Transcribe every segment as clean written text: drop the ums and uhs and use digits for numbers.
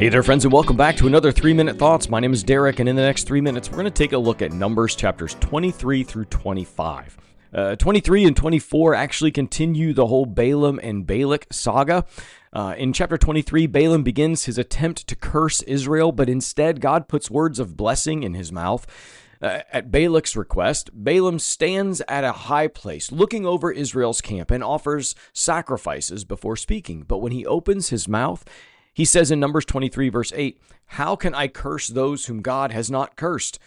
Hey there, friends, and welcome back to another 3-Minute Thoughts. My name is Derek, and in the next 3 minutes, we're going to take a look at Numbers chapters 23 through 25. 23 and 24 actually continue the whole Balaam and Balak saga. In chapter 23, Balaam begins his attempt to curse Israel, but instead God puts words of blessing in his mouth. At Balak's request, Balaam stands at a high place looking over Israel's camp and offers sacrifices before speaking. But when he opens his mouth, he says in Numbers 23, verse 8, "How can I curse those whom God has not cursed?"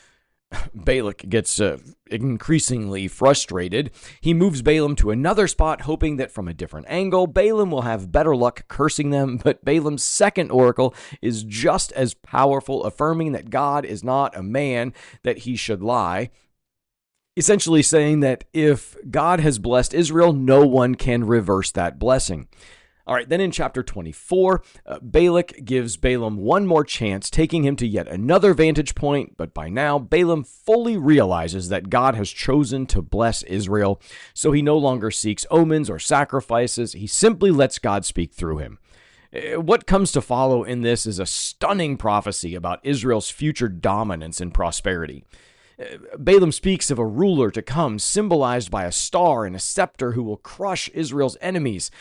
Balak gets increasingly frustrated. He moves Balaam to another spot, hoping that from a different angle, Balaam will have better luck cursing them. But Balaam's second oracle is just as powerful, affirming that God is not a man that he should lie. Essentially saying that if God has blessed Israel, no one can reverse that blessing. All right, then in chapter 24, Balak gives Balaam one more chance, taking him to yet another vantage point. But by now, Balaam fully realizes that God has chosen to bless Israel, so he no longer seeks omens or sacrifices. He simply lets God speak through him. What comes to follow in this is a stunning prophecy about Israel's future dominance and prosperity. Balaam speaks of a ruler to come, symbolized by a star and a scepter, who will crush Israel's enemies.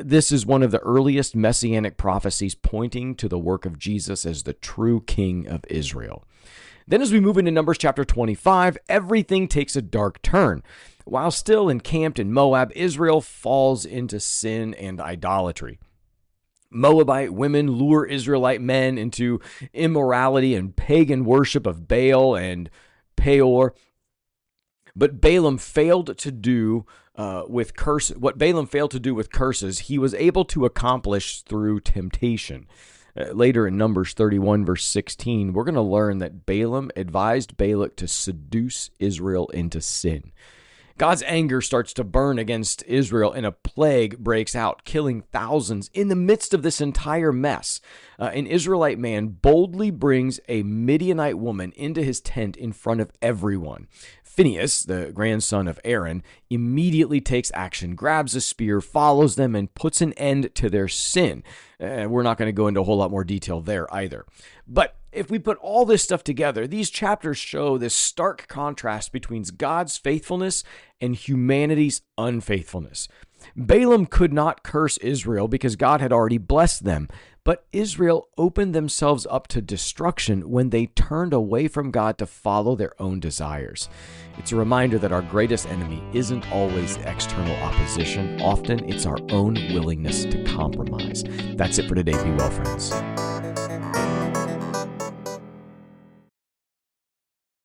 This is one of the earliest messianic prophecies pointing to the work of Jesus as the true king of Israel. Then as we move into Numbers chapter 25, everything takes a dark turn. While still encamped in Moab, Israel falls into sin and idolatry. Moabite women lure Israelite men into immorality and pagan worship of Baal and Peor. But Balaam failed to do what Balaam failed to do with curses, he was able to accomplish through temptation. Later in Numbers 31, verse 16, we're going to learn that Balaam advised Balak to seduce Israel into sin. God's anger starts to burn against Israel, and a plague breaks out, killing thousands. In the midst of this entire mess, an Israelite man boldly brings a Midianite woman into his tent in front of everyone. Phinehas, the grandson of Aaron, immediately takes action, grabs a spear, follows them, and puts an end to their sin. We're not going to go into a whole lot more detail there either. But if we put all this stuff together, these chapters show this stark contrast between God's faithfulness and humanity's unfaithfulness. Balaam could not curse Israel because God had already blessed them, but Israel opened themselves up to destruction when they turned away from God to follow their own desires. It's a reminder that our greatest enemy isn't always external opposition. Often it's our own willingness to compromise. That's it for today. Be well, friends.